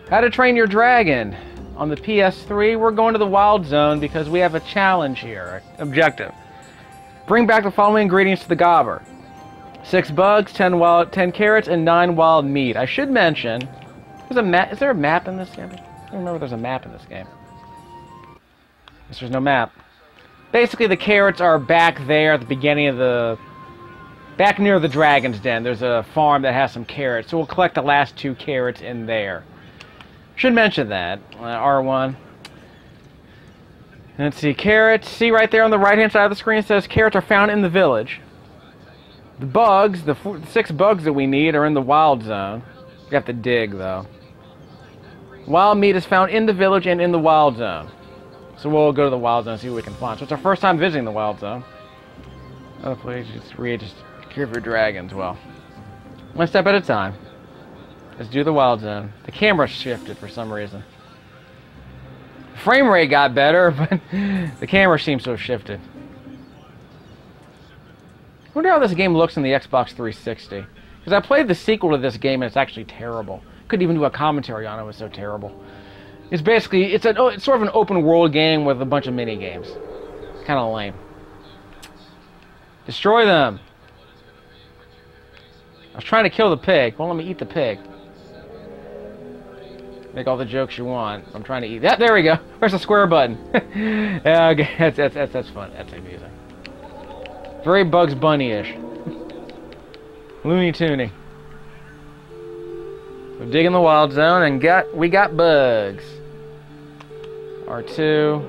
How to Train Your Dragon. On the PS3, we're going to the Wild Zone because we have a challenge here. Objective. Bring back the following ingredients to the gobber. 6 bugs, 10 carrots, and 9 wild meat. I should mention, there's a map. Is there a map in this game? I don't remember if there's a map in this game. Guess there's no map. Basically, the carrots are back there at the beginning of the... Back near the Dragon's Den. There's a farm that has some carrots, so we'll collect the last 2 carrots in there. Should mention that. R1. Let's see, carrots. See right there on the right-hand side of the screen, it says carrots are found in the village. The bugs, the 6 bugs that we need are in the Wild Zone. We have to dig, though. Wild meat is found in the village and in the Wild Zone. So we'll go to the Wild Zone and see what we can find. So it's our first time visiting the Wild Zone. Oh, please, just care for your dragons. Well, one step at a time. Let's do the Wild Zone. The camera shifted for some reason. The frame rate got better, but the camera seems to have shifted. I wonder how this game looks in the Xbox 360. Because I played the sequel to this game and it's actually terrible. Couldn't even do a commentary on it, it was so terrible. It's basically, it's sort of an open world game with a bunch of mini games. Kind of lame. Destroy them! I was trying to kill the pig. Won't let me eat the pig. Make all the jokes you want. I'm trying to eat that. There we go. Where's the square button? Yeah, okay. That's fun. That's amusing. Very Bugs Bunny-ish. Looney Toony. We're digging the Wild Zone and we got bugs. R2.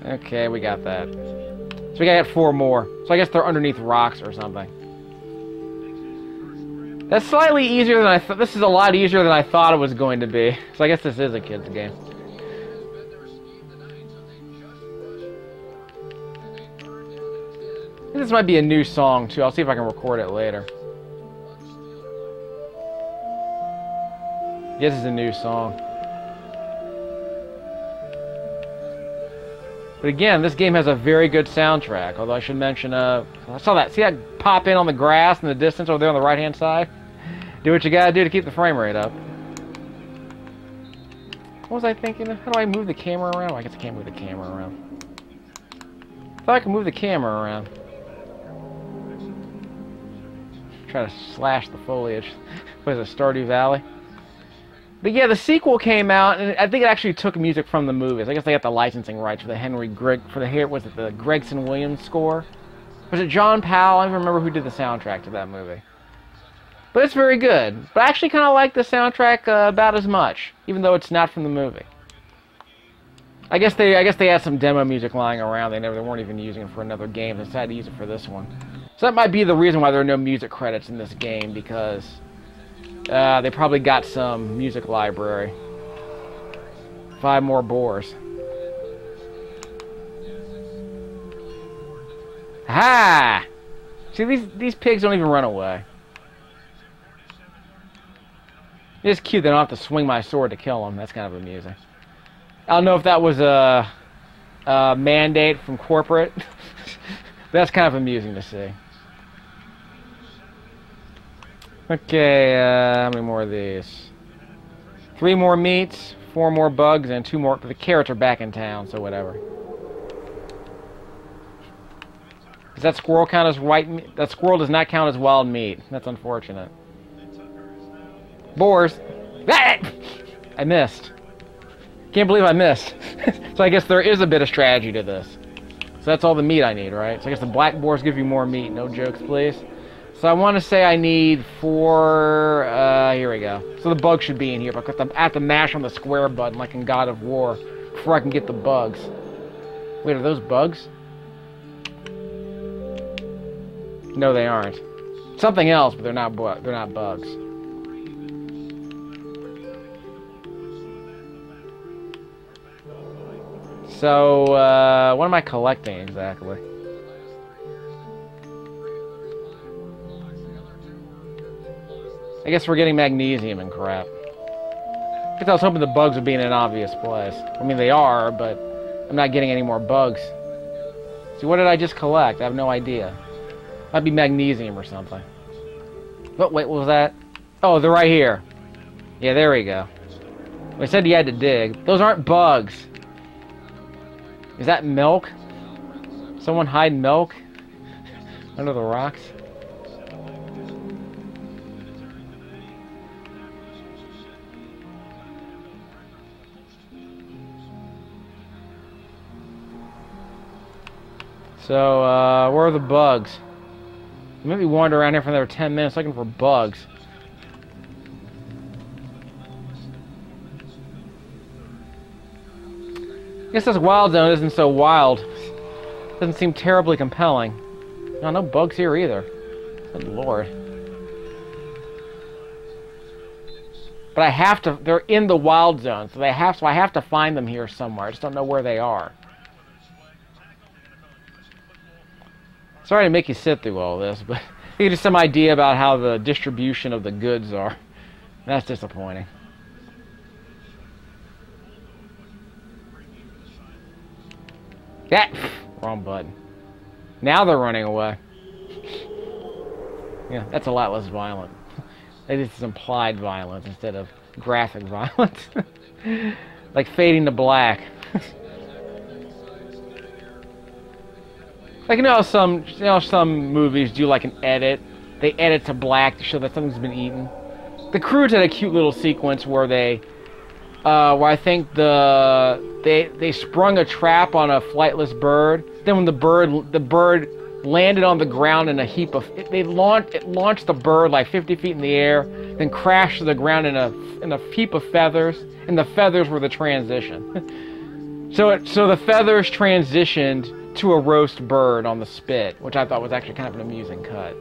Okay, we got that. So we gotta get 4 more. So I guess they're underneath rocks or something. That's slightly easier than I thought. This is a lot easier than I thought it was going to be. So I guess this is a kid's game. I think this might be a new song too. I'll see if I can record it later. This is a new song. But again, this game has a very good soundtrack. Although I should mention, I saw that. See that pop in on the grass in the distance over there on the right-hand side? Do what you gotta do to keep the frame rate up. What was I thinking? How do I move the camera around? Oh, I guess I can't move the camera around. I thought I could move the camera around. Try to slash the foliage. What is it, Stardew Valley? But yeah, the sequel came out, and I think it actually took music from the movies. I guess they got the licensing rights for the was it the Gregson Williams score? Was it John Powell? I don't remember who did the soundtrack to that movie. But it's very good. But I actually kind of like the soundtrack about as much, even though it's not from the movie. I guess they had some demo music lying around. They weren't even using it for another game. They decided to use it for this one. So that might be the reason why there are no music credits in this game, because they probably got some music library. 5 more boars. Ha! See, these pigs don't even run away. It's cute that I don't have to swing my sword to kill them. That's kind of amusing. I don't know if that was a mandate from corporate. But that's kind of amusing to see. Okay, how many more of these? 3 more meats, 4 more bugs, and 2 more. The carrots are back in town, so whatever. Does that squirrel count as white meat? That squirrel does not count as wild meat. That's unfortunate. Boars. Ah! I missed. Can't believe I missed. So I guess there is a bit of strategy to this. So that's all the meat I need, right? So I guess the black boars give you more meat. No jokes, please. So I want to say I need 4... here we go. So the bugs should be in here, but I have to mash on the square button like in God of War before I can get the bugs. Wait, are those bugs? No, they aren't. Something else, but they're not bugs. So, what am I collecting exactly? I guess we're getting magnesium and crap. I guess I was hoping the bugs would be in an obvious place. I mean, they are, but I'm not getting any more bugs. See, what did I just collect? I have no idea. Might be magnesium or something. But wait, what was that? Oh, they're right here. Yeah, there we go. We said you had to dig. Those aren't bugs. Is that milk? Someone hide milk under the rocks? So, where are the bugs? Maybe wander around here for another 10 minutes looking for bugs. I guess this wild zone isn't so wild. Doesn't seem terribly compelling. No, no bugs here either. Good lord. But I have to, they're in the wild zone, so I have to find them here somewhere. I just don't know where they are. Sorry to make you sit through all this, but you get just some idea about how the distribution of the goods are. That's disappointing. Wrong button. Now they're running away. Yeah, that's a lot less violent. This is implied violence instead of graphic violence. Like fading to black. Like, you know how some movies do like an edit. They edit to black to show that something's been eaten. The Croods had a cute little sequence where they, where I think they sprung a trap on a flightless bird. Then when the bird landed on the ground in a heap of, it launched the bird like 50 feet in the air, then crashed to the ground in a heap of feathers, and the feathers were the transition. So the feathers transitioned to a roast bird on the spit, which I thought was actually kind of an amusing cut.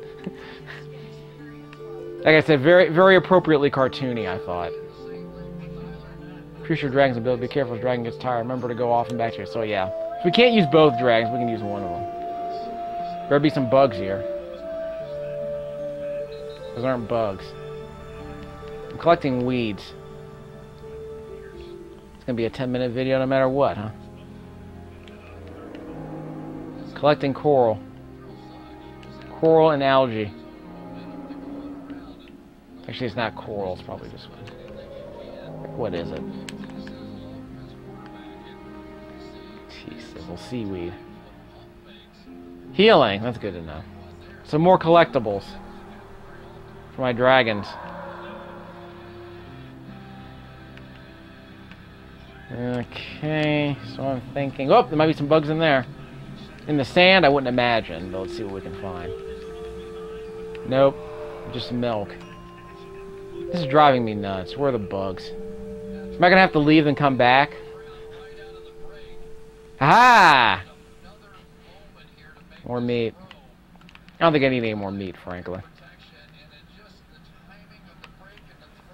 Like I said, very, very appropriately cartoony, I thought. Pretty sure dragons will be careful if the dragon gets tired. Remember to go off and back to it. So yeah, if we can't use both dragons, we can use one of them. Better be some bugs here. Those aren't bugs. I'm collecting weeds. It's gonna be a 10-minute video no matter what, huh? Collecting coral. Coral and algae. Actually, it's not coral, it's probably just... What is it? Jeez, this little seaweed. Healing, that's good to know. Some more collectibles for my dragons. Okay, so I'm thinking... Oh, there might be some bugs in there. In the sand, I wouldn't imagine, but let's see what we can find. Nope, just milk. This is driving me nuts. Where are the bugs? Am I gonna have to leave and come back? Aha! More meat. I don't think I need any more meat, frankly.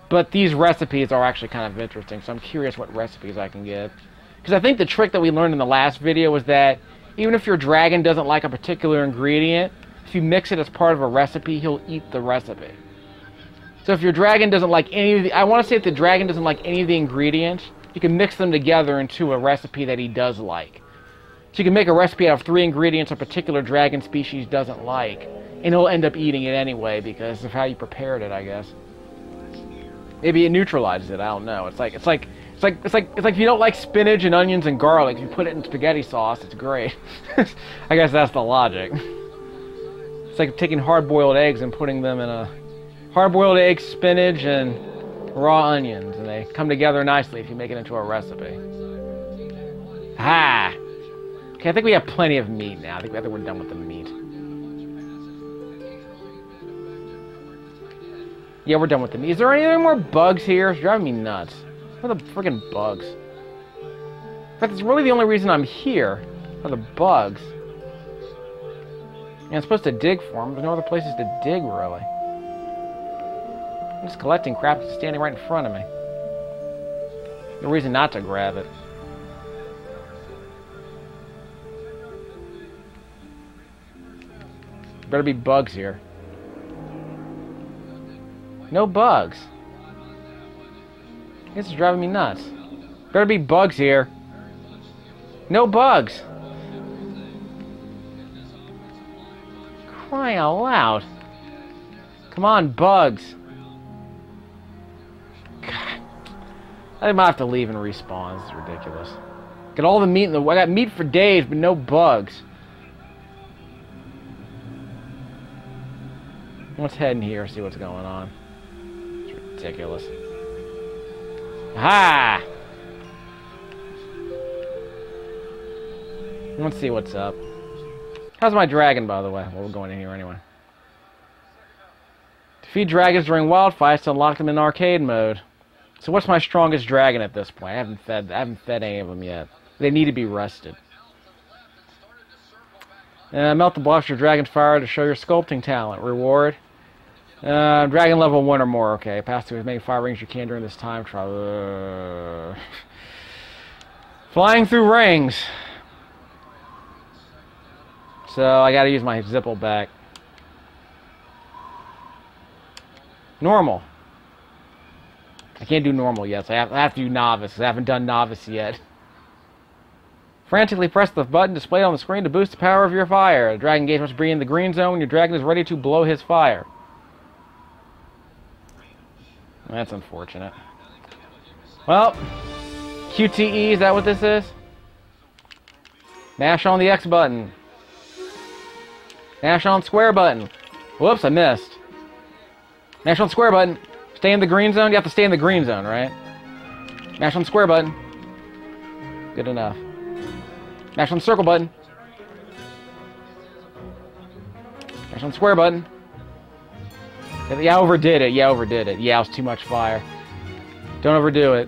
But these recipes are actually kind of interesting, so I'm curious what recipes I can get. Because I think the trick that we learned in the last video was that even if your dragon doesn't like a particular ingredient, if you mix it as part of a recipe, he'll eat the recipe. So if your dragon doesn't like any of the... I want to say if the dragon doesn't like any of the ingredients, you can mix them together into a recipe that he does like. So you can make a recipe out of 3 ingredients a particular dragon species doesn't like, and he'll end up eating it anyway because of how you prepared it, I guess. Maybe it neutralizes it, I don't know. It's like if you don't like spinach and onions and garlic, if you put it in spaghetti sauce, it's great. I guess that's the logic. It's like taking hard-boiled eggs and putting them in a... Hard-boiled eggs, spinach, and raw onions, and they come together nicely if you make it into a recipe. Ha! Okay, I think we have plenty of meat now. I think we're done with the meat. Yeah, we're done with the meat. Is there any more bugs here? It's driving me nuts. What are the friggin' bugs? In fact, it's really the only reason I'm here are the bugs. Yeah, I'm supposed to dig for them. There's no other places to dig, really. I'm just collecting crap that's standing right in front of me. No reason not to grab it. Better be bugs here. No bugs. This is driving me nuts. Better be bugs here. No bugs. Crying out loud. Come on, bugs. I might have to leave and respawn. This is ridiculous. Get all the meat in the... I got meat for days, but no bugs. Let's head in here, see what's going on. It's ridiculous. Ha! Let's see what's up. How's my dragon, by the way? Well, we're going in here anyway. Defeat dragons during Wildfire to unlock them in arcade mode. So what's my strongest dragon at this point? I haven't fed any of them yet. They need to be rested. Melt the blocks of your dragon's fire to show your sculpting talent. Reward. Dragon level 1 or more. Okay. Pass through as many fire rings you can during this time trial. Flying through rings. So I gotta use my Zippleback. Normal. I can't do normal yet, so I have to do novice, because I haven't done novice yet. Frantically press the button displayed on the screen to boost the power of your fire. The dragon gauge must be in the green zone when your dragon is ready to blow his fire. That's unfortunate. Well, QTE, is that what this is? Mash on the X button. Mash on square button. Whoops, I missed. Mash on square button. Stay in the green zone? You have to stay in the green zone, right? Mash on square button. Good enough. Mash on circle button. Mash on square button. Yeah, I overdid it. Yeah, I overdid it. Yeah, it was too much fire. Don't overdo it.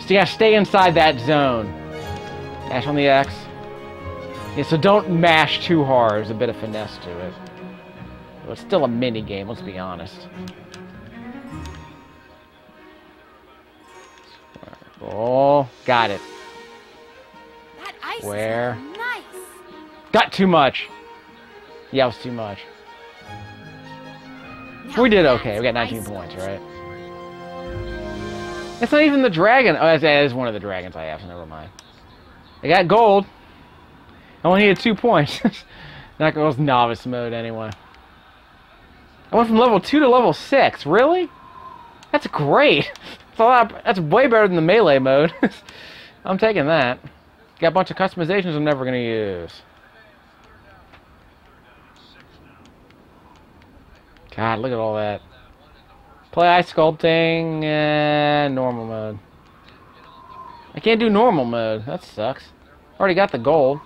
So yeah, stay inside that zone. Mash on the X. Yeah, so don't mash too hard. There's a bit of finesse to it. But it's still a mini game, let's be honest. Oh, got it. That ice Where? Is nice. Got too much. Yeah, it was too much. Now We did okay. We got 19 points, right? It's not even the dragon. Oh, that is one of the dragons I have, so never mind. I got gold. I only needed 2 points. That goes novice mode anyway. I went from level 2 to level 6. Really? That's great. That's a lot. That's way better than the melee mode. I'm taking that. Got a bunch of customizations I'm never going to use. God, look at all that. Play ice sculpting and normal mode. I can't do normal mode. That sucks. Already got the gold.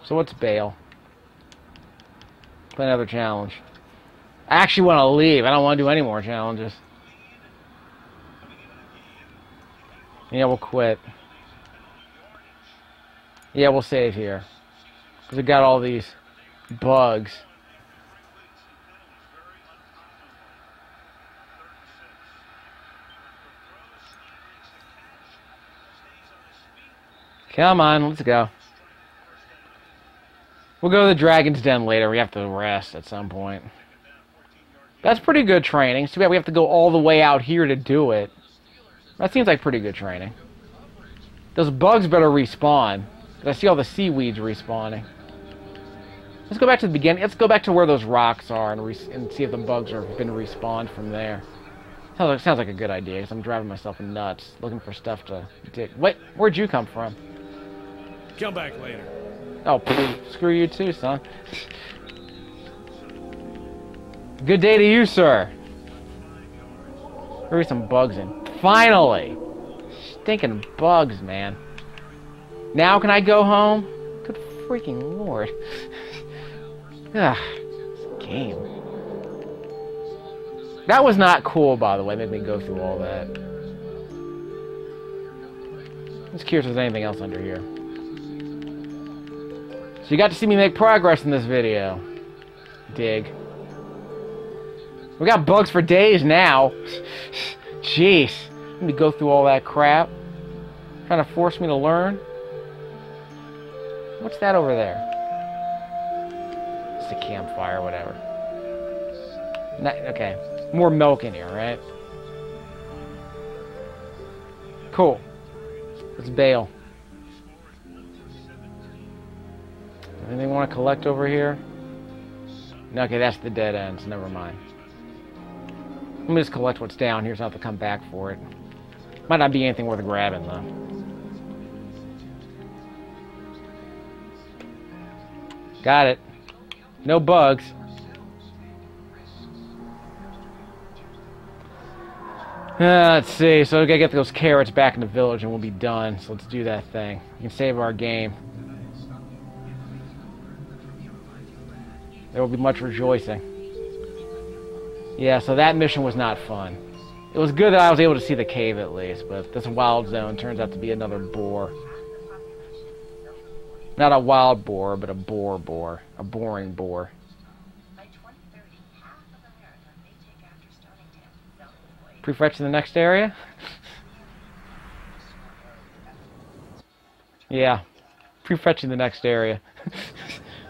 So what's bail? Play another challenge. I actually want to leave. I don't want to do any more challenges. Yeah, we'll quit. Yeah, we'll save here. Because we got all these bugs. Come on, let's go. We'll go to the Dragon's Den later. We have to rest at some point. That's pretty good training. It's too bad we have to go all the way out here to do it. That seems like pretty good training. Those bugs better respawn. Because I see all the seaweeds respawning. Let's go back to the beginning. Let's go back to where those rocks are and see if the bugs have been respawned from there. Sounds like a good idea, because I'm driving myself nuts, looking for stuff to dig. Wait, where'd you come from? Come back later. Oh, pfft, screw you too, son. Good day to you, sir. There are some bugs in. Finally! Stinking bugs, man. Now can I go home? Good freaking lord. Ah, this game. That was not cool, by the way. Made me go through all that. I'm just curious if there's anything else under here. So you got to see me make progress in this video. Dig. We got bugs for days now. Jeez. Let me go through all that crap. Trying to force me to learn. What's that over there? It's a campfire, whatever. Okay. More milk in here, right? Cool. Let's bail. Anything want to collect over here? No, okay, that's the dead end, so never mind. Let me just collect what's down here so I don't have to come back for it. Might not be anything worth grabbing, though. Got it. No bugs. Let's see. So we gotta get those carrots back in the village and we'll be done. So let's do that thing. We can save our game. There will be much rejoicing. Yeah, so that mission was not fun. It was good that I was able to see the cave at least, but this wild zone turns out to be another boar. Not a wild boar, but a boar. A boring boar. Prefetch to the next area? Yeah. Prefetching the next area.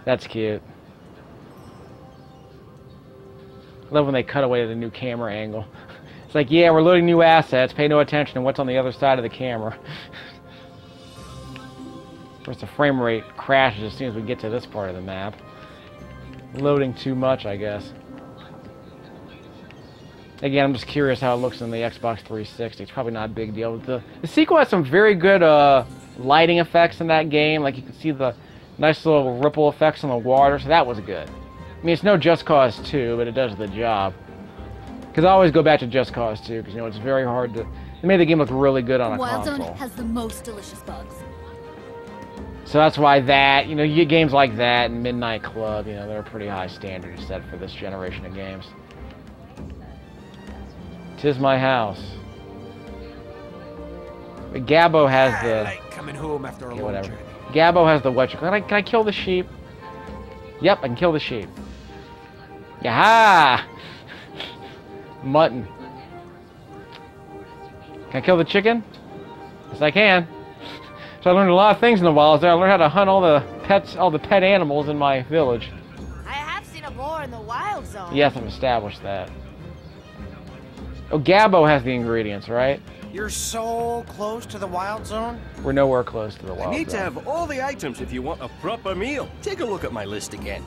That's cute. I love when they cut away to the new camera angle. It's like, yeah, we're loading new assets. Pay no attention to what's on the other side of the camera. Of course, the frame rate crashes as soon as we get to this part of the map. Loading too much, I guess. Again, I'm just curious how it looks in the Xbox 360. It's probably not a big deal. The sequel has some very good lighting effects in that game. Like, you can see the nice little ripple effects on the water, so that was good. I mean, it's no Just Cause 2, but it does the job. Because I always go back to Just Cause 2, because, you know, it's very hard to... They made the game look really good on a console. Wild Zone has the most delicious bugs. So that's why that, you know, you get games like that and Midnight Club, you know, they're a pretty high standard set for this generation of games. 'Tis my house. But Gabbo has the... Like coming home after a long journey. Gabbo has the what you... Can I kill the sheep? Yep, I can kill the sheep. Yaha! Mutton. Can I kill the chicken? Yes, I can. So I learned a lot of things in the wild there. I learned how to hunt all the pets, all the pet animals in my village. I have seen a boar in the Wild Zone. Yes, I've established that. Oh, Gabbo has the ingredients, right? You're so close to the Wild Zone? We're nowhere close to the wild I need zone. to have all the items if you want a proper meal. Take a look at my list again.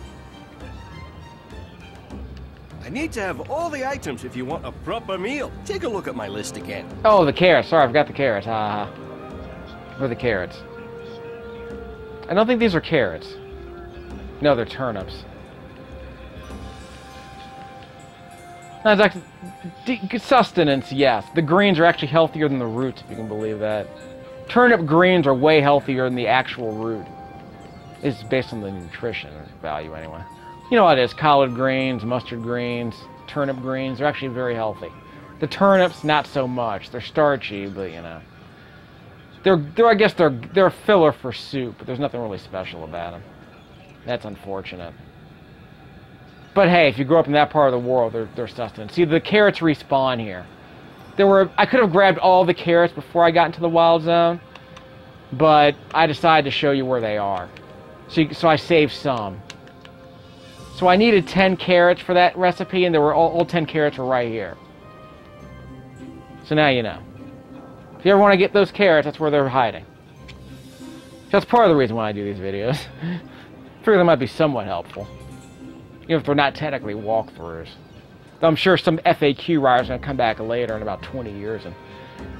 I need to have all the items if you want a proper meal. Take a look at my list again. Oh, the carrots. Sorry, I forgot the carrots. Where are the carrots? I don't think these are carrots. No, they're turnips. That's actually sustenance, yes. The greens are actually healthier than the roots, if you can believe that. Turnip greens are way healthier than the actual root. It's based on the nutrition value, anyway. You know what it is, collard greens, mustard greens, turnip greens, they're actually very healthy. The turnips, not so much. They're starchy, but you know. I guess they're a filler for soup, but there's nothing really special about them. That's unfortunate. But hey, if you grow up in that part of the world, they're sustenance. See, the carrots respawn here. I could have grabbed all the carrots before I got into the wild zone, but I decided to show you where they are. So I saved some. So I needed 10 carrots for that recipe, and there were all 10 carrots were right here. So now you know. If you ever want to get those carrots, that's where they're hiding. That's part of the reason why I do these videos. I figure they might be somewhat helpful. Even if they're not technically walkthroughs. Though I'm sure some FAQ writer's going to come back later in about 20 years and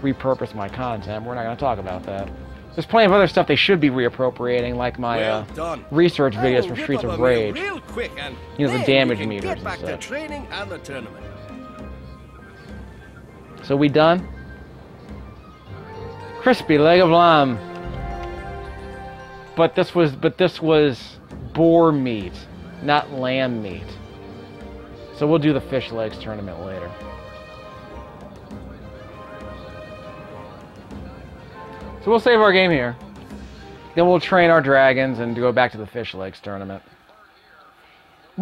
repurpose my content. We're not going to talk about that. There's plenty of other stuff they should be reappropriating, like my research videos for Streets of Rage. Real quick and you know, the damage we can meters get back and to such. training and the tournament. So we done? Crispy leg of lamb. But this was boar meat, not lamb meat. So we'll do the fish legs tournament later. So we'll save our game here. Then we'll train our dragons and go back to the fish legs tournament.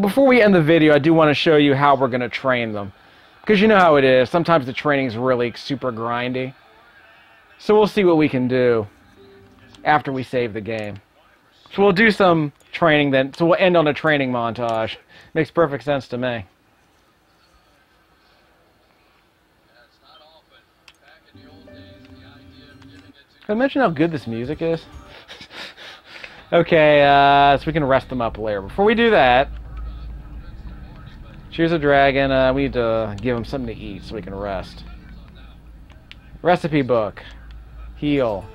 Before we end the video, I do want to show you how we're going to train them. Because you know how it is. Sometimes the training is really super grindy. So we'll see what we can do after we save the game. So we'll do some training then. So we'll end on a training montage. Makes perfect sense to me. Can I mention how good this music is? Okay, so we can rest them up later. Before we do that, choose a dragon. We need to give him something to eat so we can rest. Recipe book. Heal.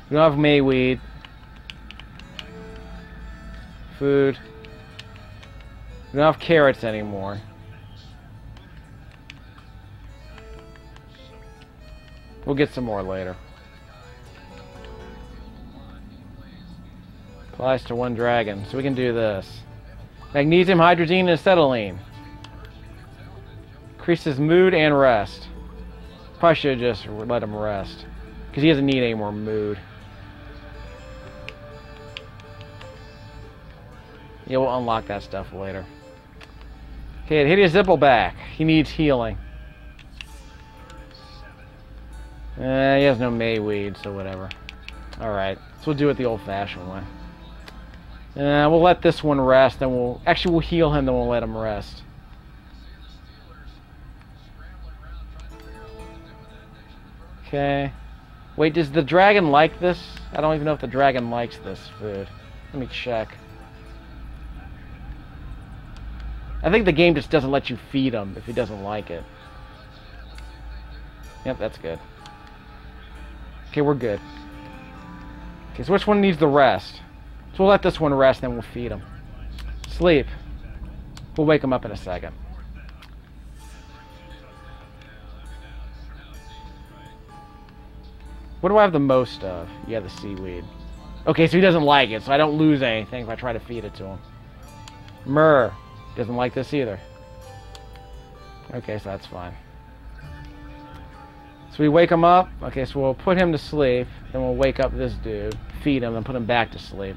We don't have mayweed. Food. We don't have carrots anymore. We'll get some more later. Applies to one dragon, so we can do this. Magnesium, hydrazine, and acetylene. Increases mood and rest. Probably should have just let him rest, because he doesn't need any more mood. Yeah, we'll unlock that stuff later. Okay, hit his Zippleback. He needs healing. He has no mayweed, so whatever. Alright, so we'll do it the old-fashioned way. We'll let this one rest, then we'll heal him, then we'll let him rest. Okay. Wait, does the dragon like this? I don't even know if the dragon likes this food. Let me check. I think the game just doesn't let you feed him if he doesn't like it. Yep, that's good. Okay, we're good. Okay, so which one needs the rest? So we'll let this one rest, then we'll feed him. Sleep. We'll wake him up in a second. What do I have the most of? Yeah, the seaweed. Okay, so he doesn't like it, so I don't lose anything if I try to feed it to him. Myrrh. Doesn't like this either. Okay, so that's fine. So we wake him up. Okay, so we'll put him to sleep. Then we'll wake up this dude, feed him, and put him back to sleep.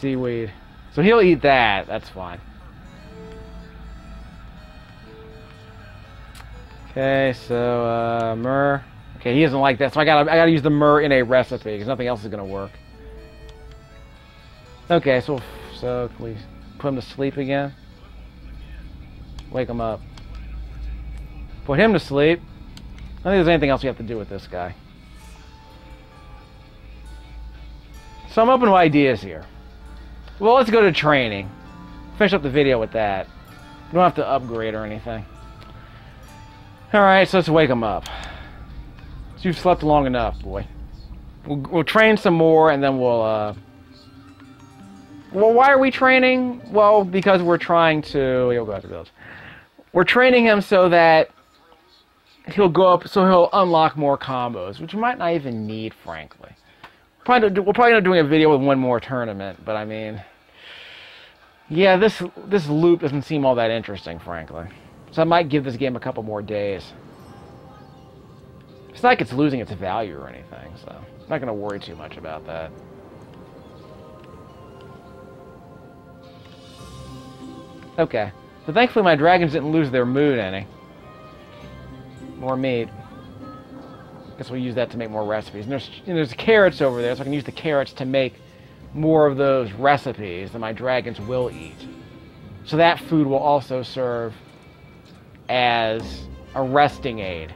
Seaweed. So he'll eat that. That's fine. Okay, so myrrh. Okay, he doesn't like that, so I gotta use the myrrh in a recipe because nothing else is gonna work. Okay, so can we put him to sleep again? Wake him up. Put him to sleep. I don't think there's anything else we have to do with this guy. So I'm open to ideas here. Well, let's go to training. Finish up the video with that. We don't have to upgrade or anything. Alright, so let's wake him up. So you've slept long enough, boy. We'll train some more and then we'll, Well, why are we training? Well, because we're trying to... He'll go after those. We're training him so that he'll go up, so he'll unlock more combos, which we might not even need, frankly. We're probably not doing a video with one more tournament, but I mean... Yeah, this loop doesn't seem all that interesting, frankly. So I might give this game a couple more days. It's not like it's losing its value or anything, so I'm not going to worry too much about that. Okay, so thankfully my dragons didn't lose their mood any. More meat. Guess we'll use that to make more recipes. And there's carrots over there, so I can use the carrots to make more of those recipes that my dragons will eat. So that food will also serve as a resting aid.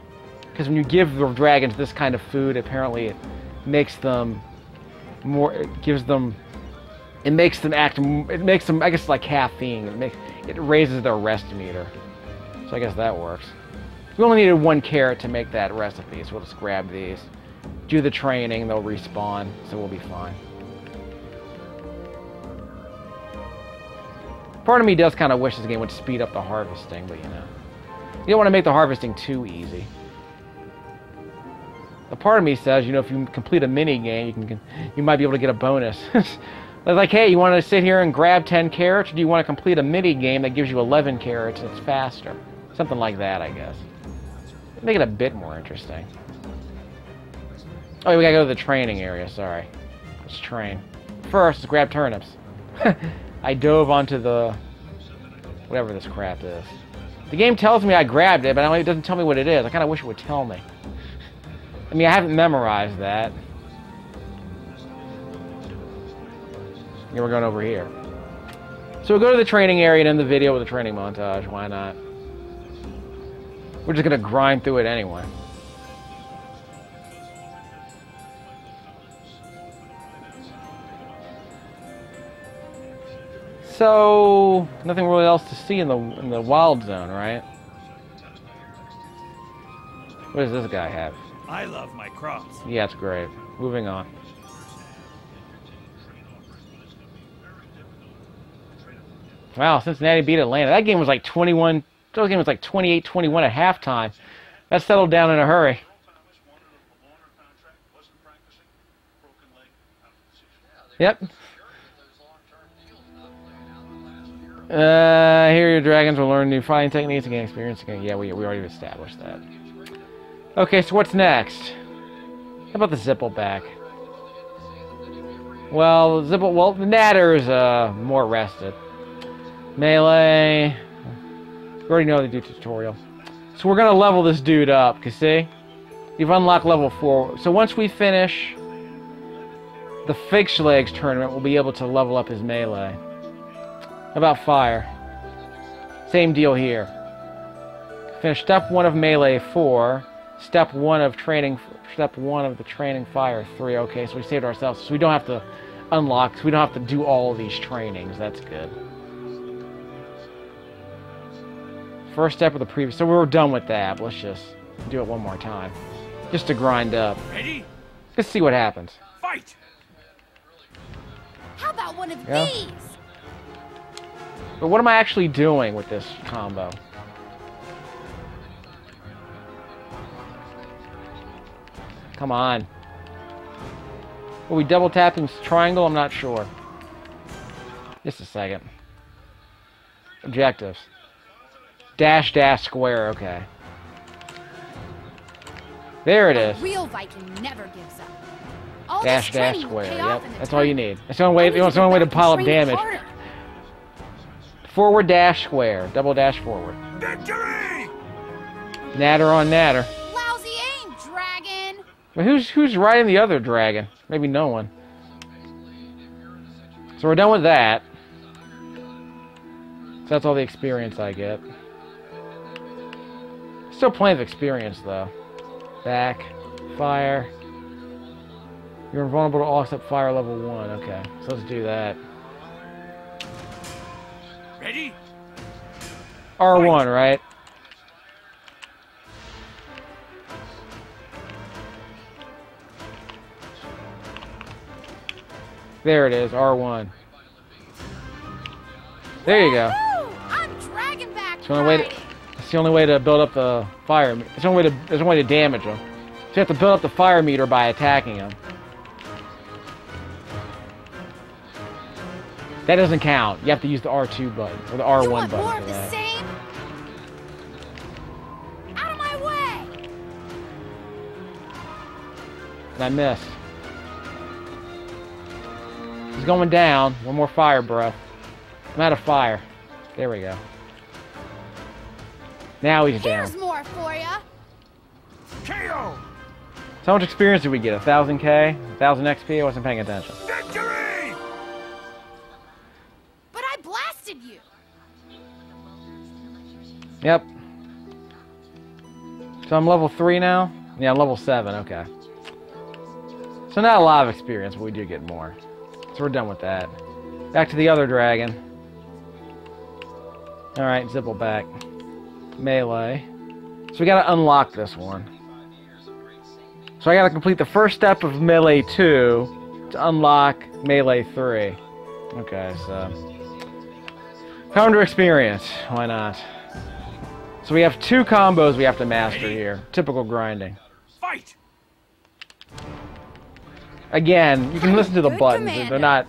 Because when you give the dragons this kind of food, apparently it makes them more... It makes them, I guess, like caffeine. It raises their rest meter. So I guess that works. We only needed one carrot to make that recipe, so we'll just grab these. Do the training, they'll respawn, so we'll be fine. Part of me does kind of wish this game would speed up the harvesting, but you know. You don't want to make the harvesting too easy. A part of me says, you know, if you complete a mini game, you might be able to get a bonus. It's like, hey, you want to sit here and grab 10 carrots, or do you want to complete a mini game that gives you 11 carrots and it's faster? Something like that, I guess. Make it a bit more interesting. Oh, we gotta go to the training area, sorry. Let's train. First, let's grab turnips. I dove onto the... whatever this crap is. The game tells me I grabbed it, but it doesn't tell me what it is. I kind of wish it would tell me. I mean, I haven't memorized that. Yeah, we're going over here. So we'll go to the training area and end the video with a training montage. Why not? We're just going to grind through it anyway. So, nothing really else to see in the wild zone, right? What does this guy have? I love my crops. Yeah, it's great. Moving on. Wow, Cincinnati beat Atlanta. That game was like 21. That game was like 28-21 at halftime. That settled down in a hurry. Yep. Here your dragons will learn new fighting techniques and gain experience again. Yeah, we already established that. Okay, so what's next? How about the Zippleback? Well, the Natter's more rested. Melee. You already know they do tutorial. So we're gonna level this dude up, cause see? You've unlocked level 4. So once we finish the Fixed Legs tournament, we'll be able to level up his melee. How about fire? Same deal here. Finish step 1 of melee 4. Step 1 of the training fire 3. Okay, so we saved ourselves. So we don't have to unlock, so we don't have to do all of these trainings. That's good. First step of the previous. So we were done with that. But let's just do it one more time. Just to grind up. Ready? Let's see what happens. Fight! How about one of these? But what am I actually doing with this combo? Come on. Are we double tapping triangle? I'm not sure. Just a second. Objectives. Dash, dash, square. Okay. There it is. A real Viking never gives up. All Dash, this dash, training will square. pay off Yep. in the That's all you tournament. need. That's the only way. It's the only way to pile up Train damage. harder. Forward dash square. Double dash forward. Victory! Natter on natter. Lousy aim, dragon. But who's riding the other dragon? Maybe no one. So we're done with that. So that's all the experience I get. Still plenty of experience though. Back. Fire. You're invulnerable to all except fire level 1. Okay, so let's do that. Ready? R1, right? There it is, R1. There you go. Woo! I'm dragon back. It's the only way to, it's the only way to build up the fire. It's the only way to, there's no way to damage them. So you have to build up the fire meter by attacking them. That doesn't count. You have to use the R2 button or the R1 You want button more for of the that. same? Out of my way! And I missed. He's going down. One more fire breath. I'm out of fire. There we go. Now he's down. Here's more for ya. KO! So how much experience did we get? 1,000K? 1,000 XP? I wasn't paying attention. Victory! But I blasted you. Yep. So I'm level 3 now? Yeah, I'm level 7. Okay. So not a lot of experience, but we do get more. So we're done with that. Back to the other dragon. Alright, Zippleback Melee. So we gotta unlock this one. So I gotta complete the first step of Melee 2 to unlock Melee 3. Okay, so 100 experience. Why not? So we have 2 combos we have to master here. Typical grinding. Fight! Again, you can listen to the Good buttons. commander. They're not...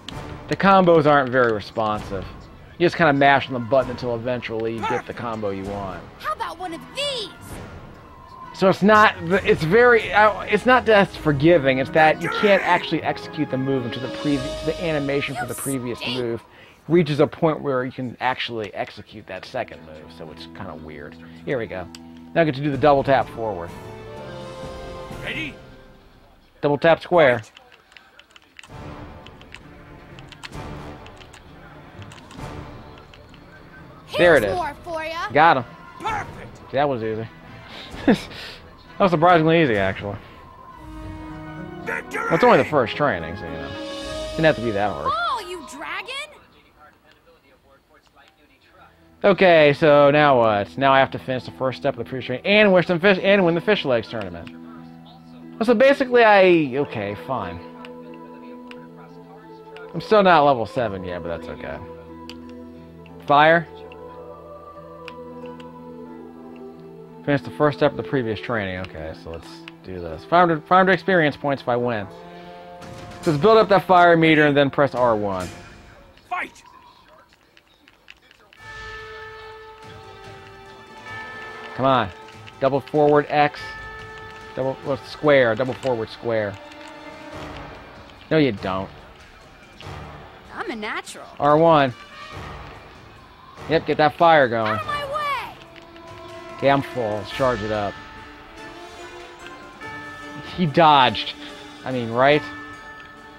The combos aren't very responsive. You just kind of mash on the button until eventually you get the combo you want. How about one of these? So it's not... It's very... It's not just forgiving. It's that you can't actually execute the move until the animation for the previous move reaches a point where you can actually execute that second move. So it's kind of weird. Here we go. Now I get to do the double tap forward. Ready? Double tap square. There it Here's is. more for ya. Got him. Perfect! See, that was easy. That was surprisingly easy, actually. Victory! Well, it's only the first training, so, you know. Didn't have to be that hard. Oh, you dragon! Okay, so now what? Now I have to finish the first step of the pre-training and win the fish legs tournament. So basically, okay, fine. I'm still not level 7 yet, but that's okay. Fire. Finish the first step of the previous training. Okay, so let's do this. 500 experience points if I win. So let's build up that fire meter and then press R1. Fight! Come on. Double forward X. Square. Double forward square. No, you don't. I'm a natural. R1. Yep, get that fire going. Out of my way! Okay, I'm full. Let's charge it up. He dodged. I mean, right?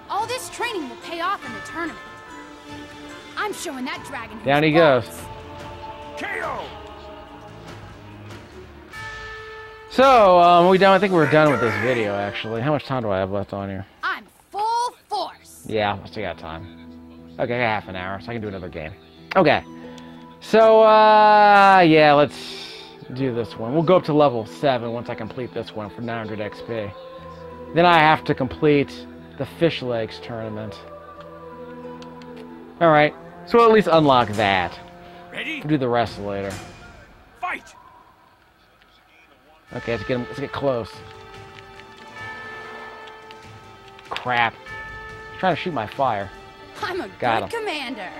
All this training will pay off in the tournament. I'm showing that dragon who's Down he goes. boss. KO! So, we done? I think we're done with this video, actually. How much time do I have left on here? I'm full force. Yeah, I still got time. Okay, I got half an hour, so I can do another game. Okay. So, yeah, let's do this one. We'll go up to level 7 once I complete this one for 900 XP. Then I have to complete the Fish Legs tournament. Alright, so we'll at least unlock that. Ready? We'll do the rest later. Fight! Okay, let's get close. Crap. He's trying to shoot my fire. I'm a Got good commander.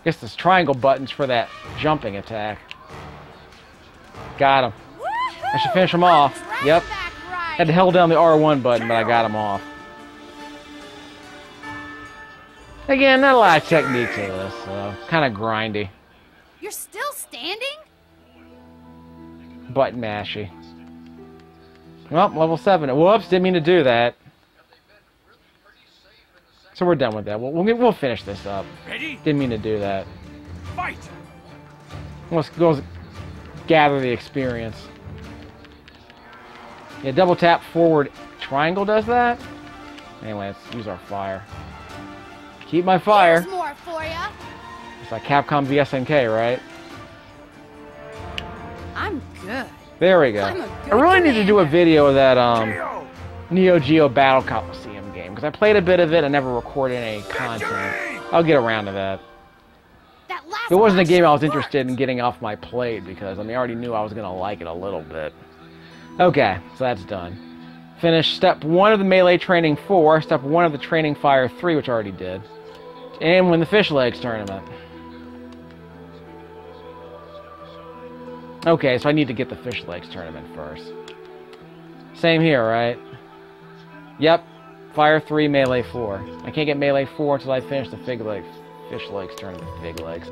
Guess this triangle button's for that jumping attack. Got him. I should finish him off. Yep. Had to hold down the R1 button, but I got him off. Again, not a lot of technique to this, so kind of grindy. You're still standing? Button mashy. Well, level 7. Whoops, didn't mean to do that. So we're done with that. We'll finish this up. Ready? Didn't mean to do that. Fight! Let's go gather the experience. Yeah, double tap forward triangle does that. Anyway, let's use our fire. Keep my fire. Here's more for ya. It's like Capcom vs SNK, right? I'm good. There we go. I'm a good I really need to do a commander. video of that KO! Neo Geo Battle Coliseum game because I played a bit of it. I never recorded any content. Victory! I'll get around to that. That last It wasn't a game I was option interested in worked. getting off my plate because I already knew I was gonna like it a little bit. Okay, so that's done. Finish step 1 of the Melee Training 4, step 1 of the Training Fire 3, which I already did, and win the Fish Legs tournament. Okay, so I need to get the Fish Legs tournament first. Same here, right? Yep, Fire 3, Melee 4. I can't get Melee 4 until I finish the Fish Legs tournament. Fig Legs.